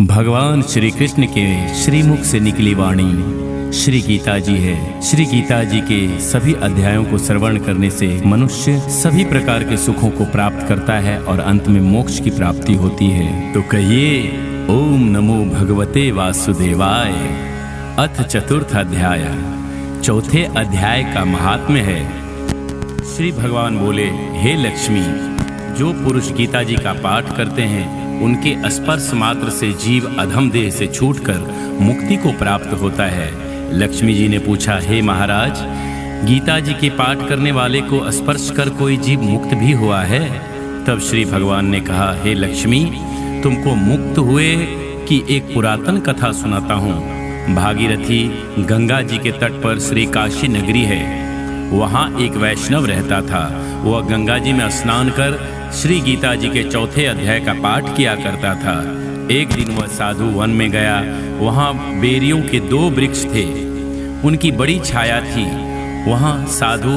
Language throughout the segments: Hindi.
भगवान श्री कृष्ण के श्रीमुख से निकली वाणी श्री गीता जी है। श्री गीता जी के सभी अध्यायों को श्रवण करने से मनुष्य सभी प्रकार के सुखों को प्राप्त करता है और अंत में मोक्ष की प्राप्ति होती है। तो कहिए ओम नमो भगवते वासुदेवाय। अथ चतुर्थ अध्याय, चौथे अध्याय का महात्म्य है। श्री भगवान बोले, हे लक्ष्मी, जो पुरुष गीता जी का पाठ करते हैं उनके स्पर्श मात्र से जीव अधम देह से छूटकर मुक्ति को प्राप्त होता है। लक्ष्मी जी ने पूछा, हे महाराज, गीता जी के पाठ करने वाले को स्पर्श कर कोई जीव मुक्त भी हुआ है? तब श्री भगवान ने कहा, हे लक्ष्मी, तुमको मुक्त हुए की एक पुरातन कथा सुनाता हूँ। भागीरथी गंगा जी के तट पर श्री काशी नगरी है। वहाँ एक वैष्णव रहता था। वह गंगा जी में स्नान कर श्री गीता जी के चौथे अध्याय का पाठ किया करता था। एक दिन वह साधु वन में गया। वहाँ बेरियों के 2 वृक्ष थे, उनकी बड़ी छाया थी। वहाँ साधु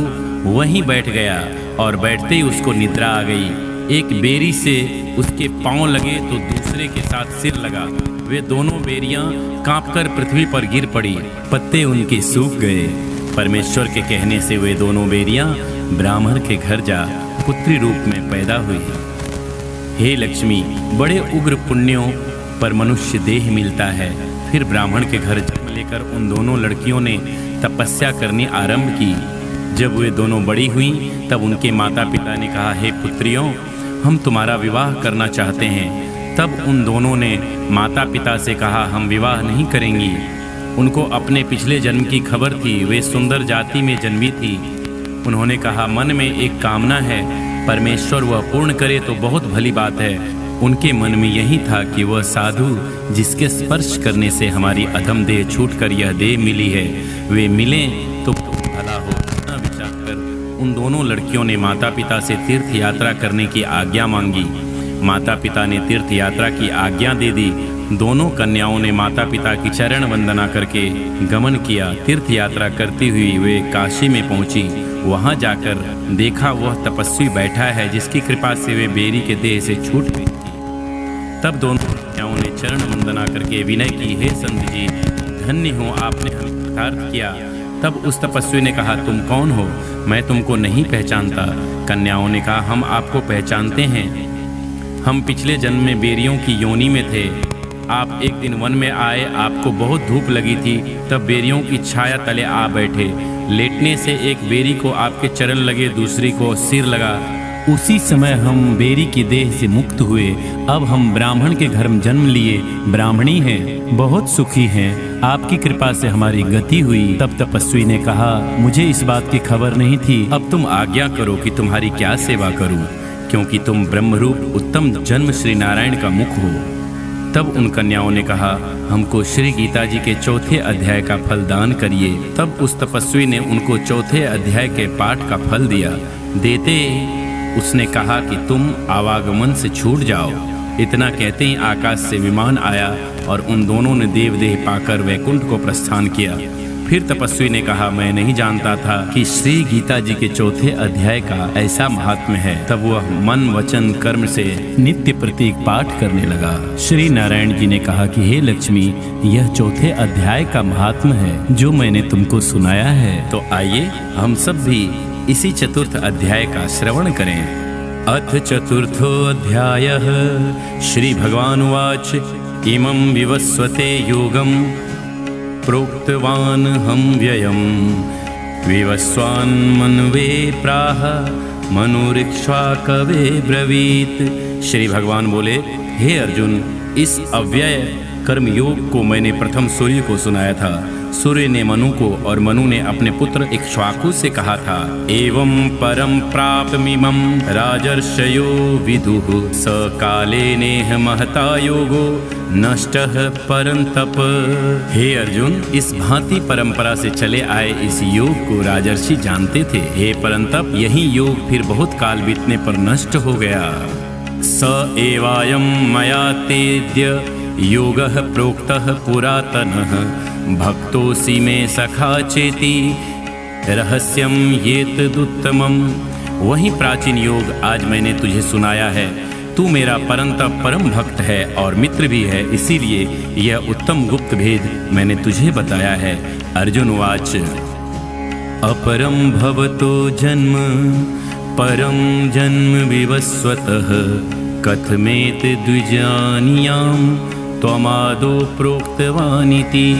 वहीं बैठ गया और बैठते ही उसको निद्रा आ गई। एक बेरी से उसके पांव लगे तो दूसरे के साथ सिर लगा। वे दोनों बेरियां कांपकर पृथ्वी पर गिर पड़ी, पत्ते उनके सूख गए। परमेश्वर के कहने से वे दोनों बेरियां ब्राह्मण के घर जा पुत्री रूप में पैदा हुई। हे लक्ष्मी, बड़े उग्र पुण्यों पर मनुष्य देह मिलता है। फिर ब्राह्मण के घर जन्म लेकर उन दोनों लड़कियों ने तपस्या करनी आरंभ की। जब वे दोनों बड़ी हुईं तब उनके माता पिता ने कहा, हे पुत्रियों, हम तुम्हारा विवाह करना चाहते हैं। तब उन दोनों ने माता पिता से कहा, हम विवाह नहीं करेंगी। उनको अपने पिछले जन्म की खबर थी। वे सुंदर जाति में जन्मी थी। उन्होंने कहा, मन में एक कामना है, परमेश्वर वह पूर्ण करे तो बहुत भली बात है। उनके मन में यही था कि वह साधु जिसके स्पर्श करने से हमारी अधम देह छूटकर यह देह मिली है, वे मिलें तो भला हो। इतना विचार कर उन दोनों लड़कियों ने माता पिता से तीर्थ यात्रा करने की आज्ञा मांगी। माता पिता ने तीर्थ यात्रा की आज्ञा दे दी। दोनों कन्याओं ने माता पिता की चरण वंदना करके गमन किया। तीर्थ यात्रा करती हुई वे काशी में पहुंची। वहां जाकर देखा वह तपस्वी बैठा है जिसकी कृपा से वे बेरी के देह से छूट गई थी। तब दोनों कन्याओं ने चरण वंदना करके विनय की, हे संत जी, धन्य हो, आपने हमें कृतार्थ किया। तब उस तपस्वी ने कहा, तुम कौन हो? मैं तुमको नहीं पहचानता। कन्याओं ने कहा, हम आपको पहचानते हैं। हम पिछले जन्म में बेरियों की योनि में थे। आप एक दिन वन में आए, आपको बहुत धूप लगी थी, तब बेरियों की छाया तले आ बैठे। लेटने से एक बेरी को आपके चरण लगे, दूसरी को सिर लगा। उसी समय हम बेरी की देह से मुक्त हुए। अब हम ब्राह्मण के घर में जन्म लिए, ब्राह्मणी हैं, बहुत सुखी हैं। आपकी कृपा से हमारी गति हुई। तब तपस्वी ने कहा, मुझे इस बात की खबर नहीं थी। अब तुम आज्ञा करो कि तुम्हारी क्या सेवा करूं, क्योंकि तुम ब्रह्मरूप उत्तम जन्म श्री नारायण का मुख हो। तब उन कन्याओं ने कहा, हमको श्री गीता जी के चौथे अध्याय का फल दान करिए। तब उस तपस्वी ने उनको चौथे अध्याय के पाठ का फल दिया। देते उसने कहा कि तुम आवागमन से छूट जाओ। इतना कहते ही आकाश से विमान आया और उन दोनों ने देवदेह पाकर वैकुंठ को प्रस्थान किया। फिर तपस्वी ने कहा, मैं नहीं जानता था कि श्री गीता जी के चौथे अध्याय का ऐसा महात्म्य है। तब वह मन वचन कर्म से नित्य प्रतीक पाठ करने लगा। श्री नारायण जी ने कहा कि हे लक्ष्मी, यह चौथे अध्याय का महात्म्य है जो मैंने तुमको सुनाया है। तो आइए हम सब भी इसी चतुर्थ अध्याय का श्रवण करें। अथ चतुर्थो अध्यायः श्री भगवान उवाच, इमं विवस्वते योगम् प्रोक्तवान हम व्ययम विवस्वान् मन्वे प्राह मनुरिक्ष्वाकवे ब्रवीत। श्री भगवान बोले, हे अर्जुन, इस अव्यय कर्म योग को मैंने प्रथम सूर्य को सुनाया था। सूर्य ने मनु को और मनु ने अपने पुत्र इक्ष्वाकु से कहा था, एवं परम प्राप्तमिमं राजर्षयो विदुः स काले नेह महता योगो नष्टः परंतप। हे अर्जुन, इस भांति परंपरा से चले आए इस योग को राजर्षि जानते थे। हे परंतप, यही योग फिर बहुत काल बीतने पर नष्ट हो गया। स एवायं मया तेद्य योगः प्रोक्तः पुरातनः भक्तोऽसि मे सखा चेति रहस्यं येतदुत्तमम्। वही प्राचीन योग आज मैंने तुझे सुनाया है। तू मेरा परंतप परम भक्त है और मित्र भी है, इसीलिए यह उत्तम गुप्त भेद मैंने तुझे बताया है। अर्जुन उवाच अपरम भवतो जन्म परम जन्म विवस्वतः कथमेत द्विजानियाम त्वमादो प्रोक्तवानिति।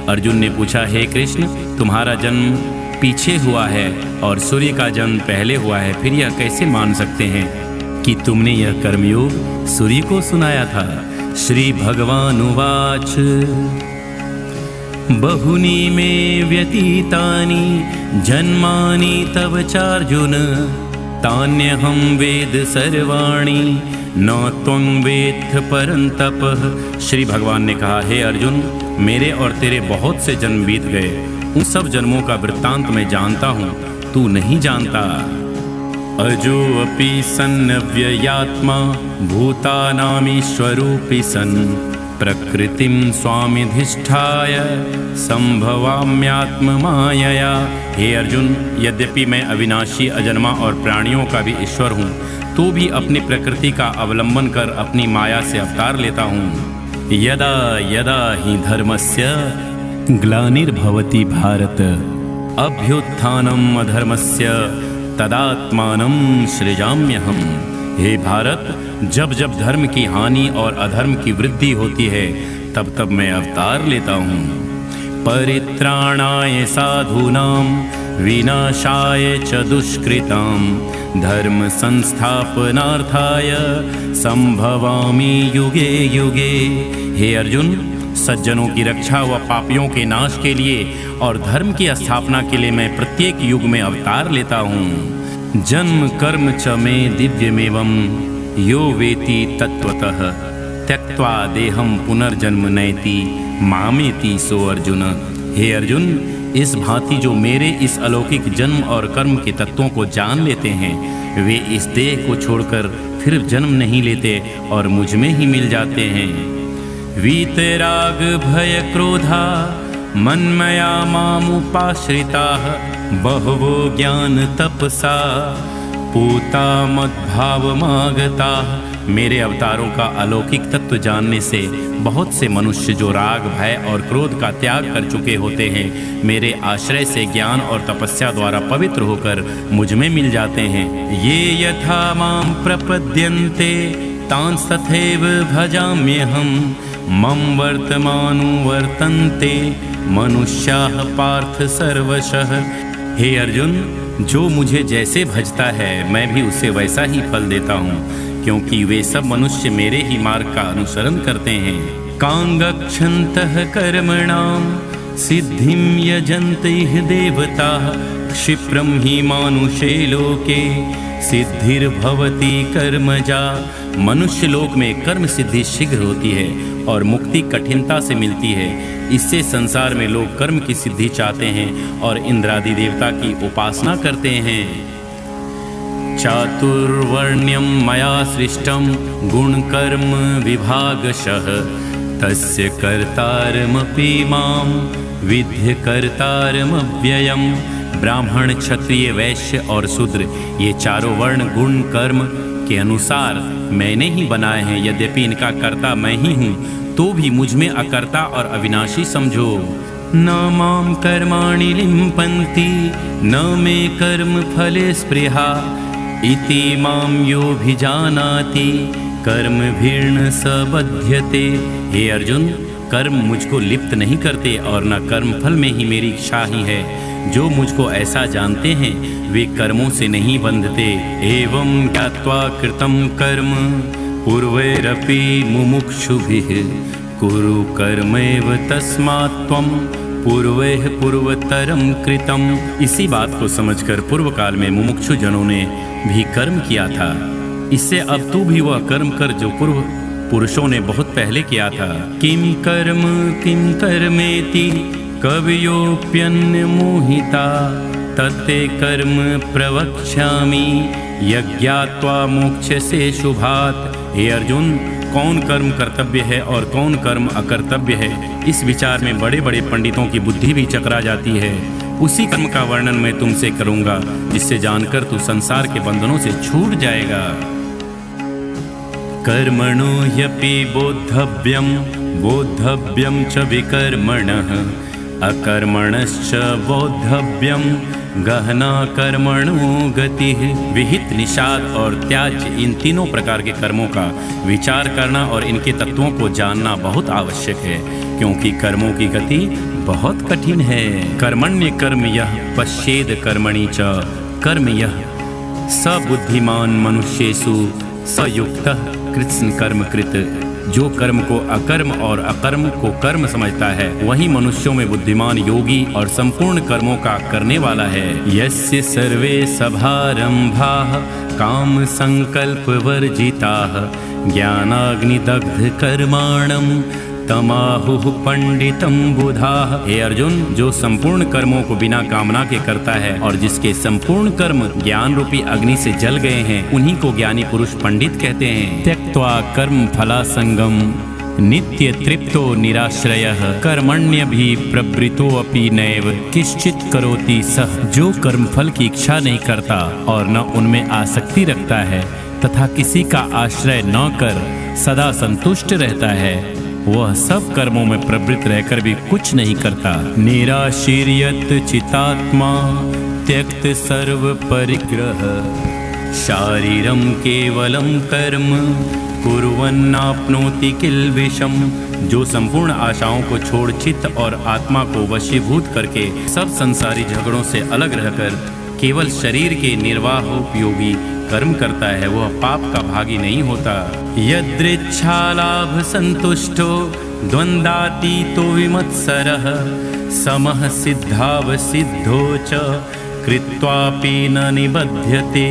अर्जुन ने पूछा, हे कृष्ण, तुम्हारा जन्म पीछे हुआ है और सूर्य का जन्म पहले हुआ है, फिर यह कैसे मान सकते हैं कि तुमने यह कर्मयोग सूर्य को सुनाया था। श्री भगवान उवाच बहुनी मे व्यतीतानि जन्मानि तव चार्जुन तान्यहं वेद सर्वाणि न त्वं वेत्थ परन्तप। श्री भगवान ने कहा, हे अर्जुन, मेरे और तेरे बहुत से जन्म बीत गए, उन सब जन्मों का वृत्तांत मैं जानता हूँ, तू नहीं जानता। अजो अपि सन्नव्ययात्मा भूतानामीश्वरूपी सन् प्रकृतिं स्वामिधिष्ठाय संभवाम्यात्म मायया। हे अर्जुन, यद्यपि मैं अविनाशी अजन्मा और प्राणियों का भी ईश्वर हूँ, तो भी अपनी प्रकृति का अवलंबन कर अपनी माया से अवतार लेता हूँ। यदा यदा हि धर्मस्य ग्लानिर्भवति भारत अभ्युत्थानम् अधर्मस्य तदात्मानं सृजाम्यहम्। हे भारत, जब जब धर्म की हानि और अधर्म की वृद्धि होती है, तब तब मैं अवतार लेता हूँ। परित्राणाय साधूनां विनाशाय च दुष्कृतां धर्म संस्थापनार्थाय संभवामि युगे युगे। हे अर्जुन, सज्जनों की रक्षा व पापियों के नाश के लिए और धर्म की स्थापना के लिए मैं प्रत्येक युग में अवतार लेता हूँ। जन्म कर्म च मे दिव्यमेवं यो वेति तत्वतः त्यक्त्वा देहं पुनर्जन्म नयति मामेति सो अर्जुन। हे अर्जुन, इस भांति जो मेरे इस अलौकिक जन्म और कर्म के तत्वों को जान लेते हैं, वे इस देह को छोड़कर फिर जन्म नहीं लेते और मुझ में ही मिल जाते हैं। वीतराग भय क्रोधा मन्मया मामुपाश्रिताः बहवो ज्ञान तपसा पूता मद्भावमागताः। मेरे अवतारों का अलौकिक तत्व जानने से बहुत से मनुष्य जो राग भय और क्रोध का त्याग कर चुके होते हैं, मेरे आश्रय से ज्ञान और तपस्या द्वारा पवित्र होकर मुझ में मिल जाते हैं। ये यथा मां प्रपद्यन्ते तांस्तथैव भजाम्यहम् मम वर्तमानुवर्तन्ते मनुष्याः पार्थ सर्वशः। हे अर्जुन, जो मुझे जैसे भजता है, मैं भी उसे वैसा ही फल देता हूँ, क्योंकि वे सब मनुष्य मेरे ही मार्ग का अनुसरण करते हैं। कांगक्षन्तः कर्मणां सिद्धिं यजन्ते देवताः क्षिप्रं हि मानुषे लोके सिद्धिर्भवति कर्मजा। मनुष्य लोक में कर्म सिद्धि शीघ्र होती है और मुक्ति कठिनता से मिलती है। इससे संसार में लोग कर्म की सिद्धि चाहते हैं और इंद्रादि देवता की उपासना करते हैं। चातुर्वर्ण्यं मया सृष्टं गुणकर्म विभागशः तस्य कर्तारमपि मां विद्य कर्तारमव्ययम्। ब्राह्मण, क्षत्रिय, वैश्य और शूद्र, ये चारों वर्ण गुण कर्म के अनुसार मैंने ही बनाए हैं। यद्यपि इनका कर्ता मैं ही हूँ, तो भी मुझ में अकर्ता और अविनाशी समझो। न मां कर्माणि लिम्पन्ति न मे कर्म फले स्पृहा इति मां योऽभिजानाति कर्मभिर्न स बध्यते। हे अर्जुन, कर्म मुझको लिप्त नहीं करते और न कर्म फल में ही मेरी इच्छा ही है। जो मुझको ऐसा जानते हैं, वे कर्मों से नहीं बंधते। एवं ज्ञात्वा कृतं कर्म पूर्वैरपि मुमुक्षुभिः कुरु कर्मैव तस्मात् त्वं पूर्वैः पूर्वतरं कृतम्। इसी बात को समझकर पूर्व काल में मुमुक्षु जनों ने भी कर्म किया था। इससे अब तू भी वह कर्म कर जो पूर्व पुरुषों ने बहुत पहले किया था। किम कर्मेति कवयोप्यन्य मोहिता तत्ते कर्म प्रवक्ष्यामि यज्ञात्वा मोक्ष्यसे शुभात्। हे अर्जुन, कौन कर्म कर्तव्य है और कौन कर्म अकर्तव्य है, इस विचार में बड़े बड़े पंडितों की बुद्धि भी चकरा जाती है। उसी कर्म का वर्णन मैं तुमसे करूंगा, जिससे जानकर तू संसार के बंधनों से छूट जाएगा। कर्मणो ह्यपि बोद्धव्यं बोद्धव्यं च विकर्मणः अकर्मणश्च बोद्धव्यं गहना कर्मणो गतिः। विहित, निषाद और त्याज्य, इन तीनों प्रकार के कर्मों का विचार करना और इनके तत्वों को जानना बहुत आवश्यक है, क्योंकि कर्मों की गति बहुत कठिन है। कर्मण्य कर्म यः पश्येद कर्मणि च कर्म यः स बुद्धिमान मनुष्येषु स युक्तः कृत्स्न कर्म कृत। जो कर्म को अकर्म और अकर्म को कर्म समझता है, वही मनुष्यों में बुद्धिमान योगी और संपूर्ण कर्मों का करने वाला है। यस्य सर्वे सभारंभाः काम संकल्प वर्जिताः ज्ञानाग्निदग्ध कर्माणं तमाहुः पंडितम बुधाः। हे अर्जुन, जो संपूर्ण कर्मों को बिना कामना के करता है और जिसके संपूर्ण कर्म ज्ञान रूपी अग्नि से जल गए हैं, उन्हीं को ज्ञानी पुरुष पंडित कहते हैं। त्यक्त्वा कर्म फलासंगम नित्य तृप्तो निराश्रयः कर्मण्यभि प्रवृत्तो अपि नैव किश्चित् करोति सः। जो कर्म फल की इच्छा नहीं करता और न उनमें आसक्ति रखता है तथा किसी का आश्रय न कर सदा संतुष्ट रहता है, वह सब कर्मों में प्रवृत्त रहकर भी कुछ नहीं करता। निराशीर्यत चितात्मा त्यक्त सर्व परिग्रह शारीरम केवलम कर्म कुर्वन्नाप्नोति किल्बिषम। जो संपूर्ण आशाओं को छोड़ चित्त और आत्मा को वशीभूत करके सब संसारी झगड़ों से अलग रहकर केवल शरीर के निर्वाह उपयोगी कर्म करता है, वह पाप का भागी नहीं होता। यदृच्छालाभ संतुष्टो द्वंद्वातीतो विमत्सरः समः सिद्धावसिद्धो च कृत्वापि न निबध्यते।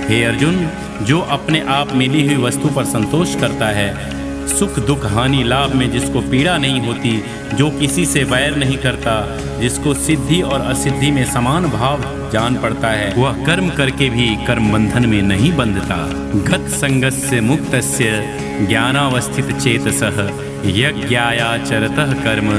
हे अर्जुन, जो अपने आप मिली हुई वस्तु पर संतोष करता है, सुख दुख हानि लाभ में जिसको पीड़ा नहीं होती, जो किसी से वैर नहीं करता, जिसको सिद्धि और असिद्धि में समान भाव जान पड़ता है, वह कर्म करके भी कर्म बंधन में नहीं बंधता। गत संगस्य मुक्तस्य ज्ञानावस्थित चेतसः यज्ञायाचरतः कर्म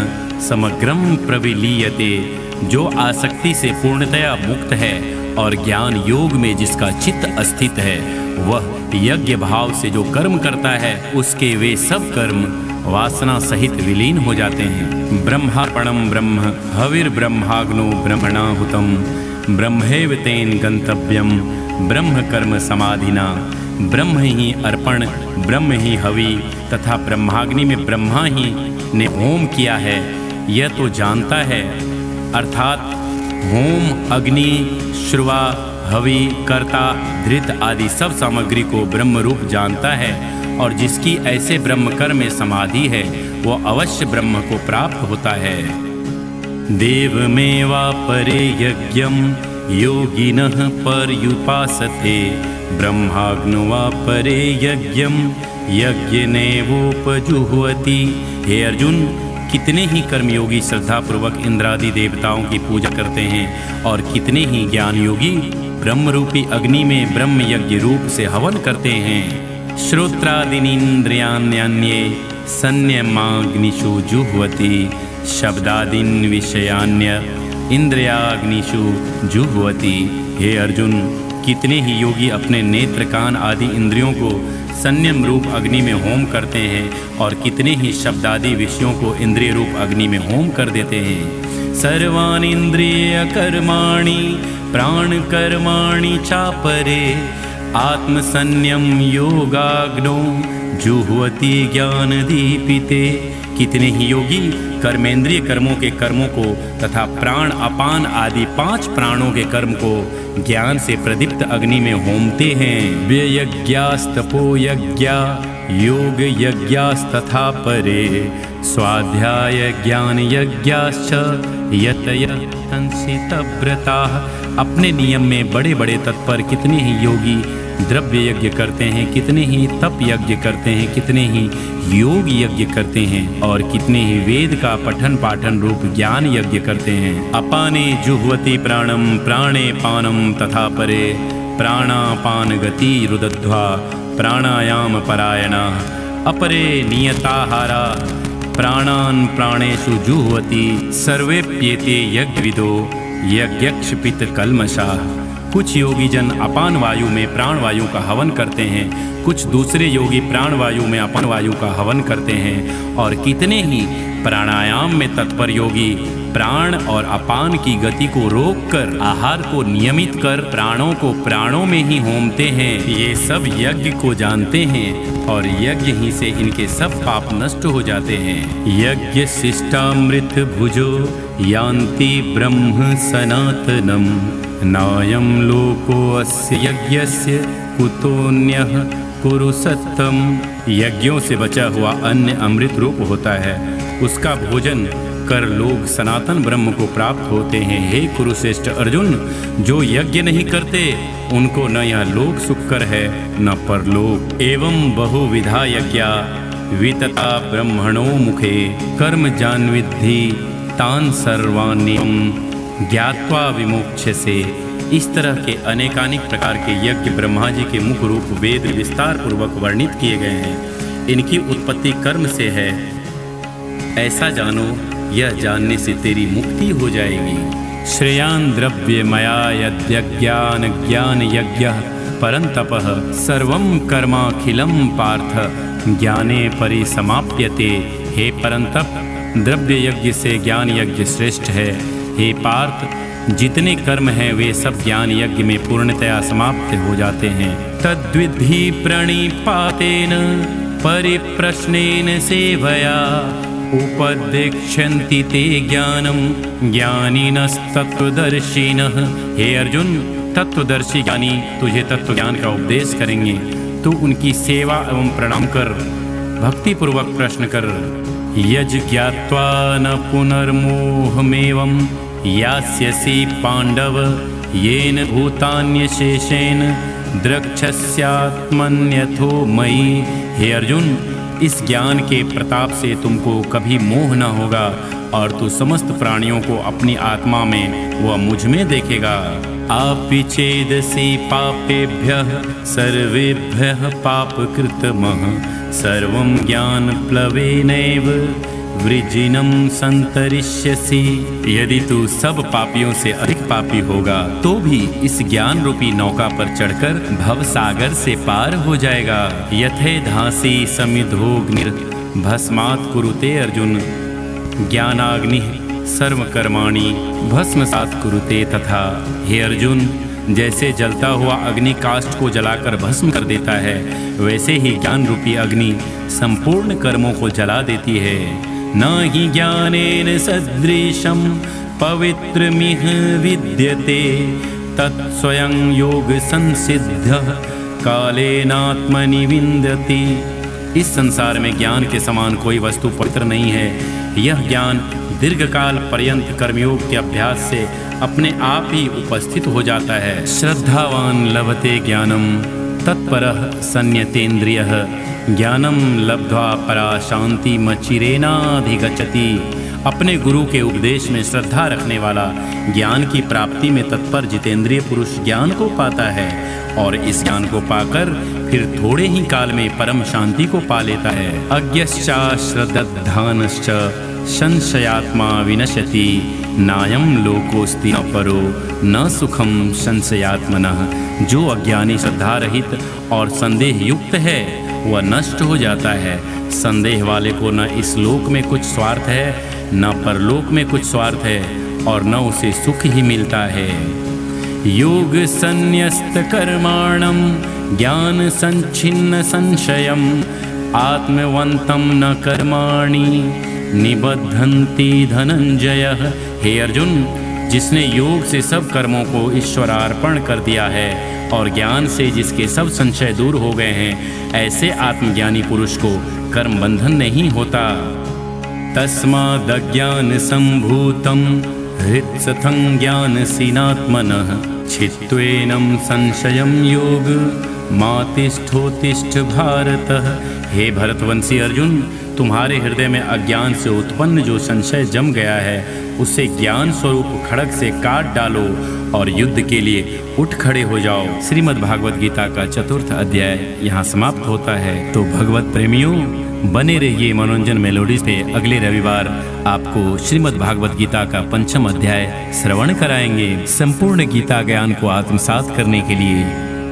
समग्रम प्रविलीयते। जो आसक्ति से पूर्णतया मुक्त है और ज्ञान योग में जिसका चित्त अस्थित है, वह यज्ञ भाव से जो कर्म करता है, उसके वे सब कर्म वासना सहित विलीन हो जाते हैं। ब्रह्मार्पणम ब्रह्म हविर्ब्रह्माग्नो ब्रह्मणाहुतम ब्रह्मैव तेन गंतव्यम ब्रह्म कर्म समाधिना। ब्रह्म ही अर्पण, ब्रह्म ही हवि तथा ब्रह्माग्नि में ब्रह्मा ही ने होम किया है, यह तो जानता है। अर्थात होम, अग्नि, श्रुवा, हवि, कर्ता, धृत आदि सब सामग्री को ब्रह्म रूप जानता है, और जिसकी ऐसे ब्रह्म कर्म में समाधि है, वो अवश्य ब्रह्म को प्राप्त होता है। देवमेवा परे यज्ञम योगिनः पर्युपासते ब्रह्माग्नो वा परे यज्ञम यज्ञनेवोपजुह्वति। हे अर्जुन, कितने ही कर्मयोगी श्रद्धापूर्वक इंद्रादि देवताओं की पूजा करते हैं और कितने ही ज्ञान योगी ब्रह्म रूपी अग्नि में ब्रह्म यज्ञ रूप से हवन करते हैं। श्रोत्रादीनीन्द्रियाण्यन्ये संयमाग्निषु जुह्वति शब्दादीन विषयान्य इंद्रियाग्निषु जुह्वति। हे अर्जुन, कितने ही योगी अपने नेत्र कान आदि इंद्रियों को संयम रूप अग्नि में होम करते हैं और कितने ही शब्दादि विषयों को इंद्रिय रूप अग्नि में होम कर देते हैं। सर्वाणि इंद्रिय कर्माणि प्राण कर्माणि चापरे आत्मसंयम योगाग्नो जुह्वति ज्ञान दीपिते। कितने ही योगी कर्मेंद्रिय कर्मों के कर्मों को तथा प्राण अपान आदि 5 प्राणों के कर्म को ज्ञान से प्रदीप्त अग्नि में होमते हैं। व्ययज्ञास्तपो यज्ञा योग यज्ञास्तथा परे स्वाध्याय ज्ञान यज्ञाश्च यतयः संसितव्रताः। अपने नियम में बड़े बड़े तत्पर कितने ही योगी द्रव्य यज्ञ करते हैं, कितने ही तप यज्ञ करते हैं, कितने ही योग यज्ञ करते हैं और कितने ही वेद का पठन पाठन रूप ज्ञान यज्ञ करते हैं। अपाने जुह्वति प्राणम प्राणे पानम तथा परे प्राणापान गति रुदध्वा प्राणायाम परायणा अपरे नियताहारा प्राणान प्राणेषु जुह्वति सर्वेप्येते यज्ञविदो यज्ञक्षपित कल्मषा। कुछ योगी जन अपान वायु में प्राण वायु का हवन करते हैं, कुछ दूसरे योगी प्राण वायु में अपान वायु का हवन करते हैं, और कितने ही प्राणायाम में तत्पर योगी प्राण और अपान की गति को रोककर आहार को नियमित कर प्राणों को प्राणों में ही होमते हैं। ये सब यज्ञ को जानते हैं और यज्ञ ही से इनके सब पाप नष्ट हो जाते हैं। यज्ञ शिष्टामृत भुजो यान्ति ब्रह्म सनातनम नायं लोको अस्य यज्ञस्य कुतोन्यः कुरु सत्तम। यज्ञों से बचा हुआ अन्न अमृत रूप होता है, उसका भोजन कर लोग सनातन ब्रह्म को प्राप्त होते हैं। हे कुरुश्रेष्ठ अर्जुन, जो यज्ञ नहीं करते उनको न यह लोक सुखकर है न परलोक। एवं बहुविधा यज्ञा वितता ब्रह्मणो मुखे कर्म जानविद्धि तान सर्वान्यम ज्ञात्वा विमोक्ष्यसे। इस तरह के अनेकानिक प्रकार के यज्ञ ब्रह्मा जी के मुख रूप वेद विस्तार पूर्वक वर्णित किए गए हैं। इनकी उत्पत्ति कर्म से है, ऐसा जानो, यह जानने से तेरी मुक्ति हो जाएगी। श्रेयान द्रव्यमया यद्यज्ञान ज्ञान यज्ञः परंतपः सर्वं कर्माखिलं पार्थ ज्ञाने परिसमाप्यते। हे परंतप, द्रव्य यज्ञ से ज्ञान यज्ञ श्रेष्ठ है। हे पार्थ, जितने कर्म हैं वे सब ज्ञान यज्ञ में पूर्णतया समाप्त हो जाते हैं। तद्विद्धि प्रणिपातेन परिप्रश्नेन सेवया उपदेक्ष्यन्ति ते ज्ञानम ज्ञानिनस्तत्वदर्शिनः। हे अर्जुन, तत्वदर्शी ज्ञानी तुझे तत्व ज्ञान का उपदेश करेंगे। तू उनकी सेवा एवं प्रणाम कर, भक्ति पूर्वक प्रश्न कर। यज ज्ञात्वा न पुनर्मोहमेवं यास्यसि पांडव येन भूतान्यशेषेण द्रक्ष्यस्यात्मन्यथो मयि। हे अर्जुन, इस ज्ञान के प्रताप से तुमको कभी मोह न होगा और तू समस्त प्राणियों को अपनी आत्मा में व मुझ में देखेगा। आपि चेदसि पापेभ्यः सर्वेभ्यः पापकृतमः सर्वं ज्ञानप्लवेनैव वृजिनं संतरिष्यसि। यदि तू सब पापियों से अधिक पापी होगा तो भी इस ज्ञान रूपी नौका पर चढ़कर भव सागर से पार हो जाएगा। यथे धासी समिधोग्निर् भस्मात् कुरुते अर्जुन ज्ञानाग्नि सर्वकर्माणि भस्मसात् कुरुते तथा। हे अर्जुन, जैसे जलता हुआ अग्नि काष्ठ को जलाकर भस्म कर देता है, वैसे ही ज्ञान रूपी अग्नि संपूर्ण कर्मों को जला देती है। न हि ज्ञानेन सदृशं पवित्रमिह विद्यते तत्स्वयं योग संसिद्धः कालेनात्मनि विन्दति। इस संसार में ज्ञान के समान कोई वस्तु पवित्र नहीं है। यह ज्ञान दीर्घकाल पर्यंत कर्मयोग के अभ्यास से अपने आप ही उपस्थित हो जाता है। श्रद्धावान लभते ज्ञानम तत्परः संयतेन्द्रियः ज्ञानम लब्ध्वा परा शांति मचिरेनाधिगच्छति। अपने गुरु के उपदेश में श्रद्धा रखने वाला ज्ञान की प्राप्ति में तत्पर जितेंद्रिय पुरुष ज्ञान को पाता है और इस ज्ञान को पाकर फिर थोड़े ही काल में परम शांति को पा लेता है। अज्ञश्चा श्रद्धानश्च संशयात्मा विनश्यति नायं लोकोस्ति न परो न सुखम संशयात्मनः। जो अज्ञानी श्रद्धा रहित और संदेह युक्त है वह नष्ट हो जाता है। संदेह वाले को न इस लोक में कुछ स्वार्थ है न परलोक में कुछ स्वार्थ है और न उसे सुख ही मिलता है। योग संन्यस्त कर्माणम ज्ञान संच्छिन्न संशयम आत्मवंतम न कर्माणि निबद्धन्ति धनंजय। हे अर्जुन, जिसने योग से सब कर्मों को ईश्वरार्पण कर दिया है और ज्ञान से जिसके सब संशय दूर हो गए हैं, ऐसे आत्मज्ञानी पुरुष को कर्म बंधन नहीं होता। तस्मादज्ञान संभूतं हृत्सथं ज्ञानसीनात्मनः छित्त्वेनं संशयं योग मातिष्ठोतिष्ठ भारत। हे भरतवंशी अर्जुन, तुम्हारे हृदय में अज्ञान से उत्पन्न जो संशय जम गया है उसे ज्ञान स्वरूप खड़ग से काट डालो और युद्ध के लिए उठ खड़े हो जाओ। श्रीमद् भागवत गीता का 4th अध्याय यहाँ समाप्त होता है। तो भगवत प्रेमियों, बने रहिए मनोरंजन मेलोडीज पे। अगले रविवार आपको श्रीमद् भागवत गीता का 5th अध्याय श्रवण कराएंगे। संपूर्ण गीता ज्ञान को आत्मसात करने के लिए,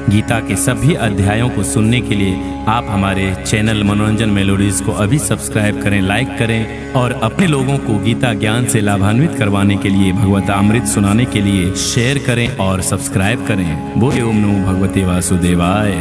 गीता के सभी अध्यायों को सुनने के लिए आप हमारे चैनल मनोरंजन मेलोडीज को अभी सब्सक्राइब करें, लाइक करें और अपने लोगों को गीता ज्ञान से लाभान्वित करवाने के लिए, भगवत अमृत सुनाने के लिए शेयर करें और सब्सक्राइब करें। बोले ओम नमो भगवते वासुदेवाय।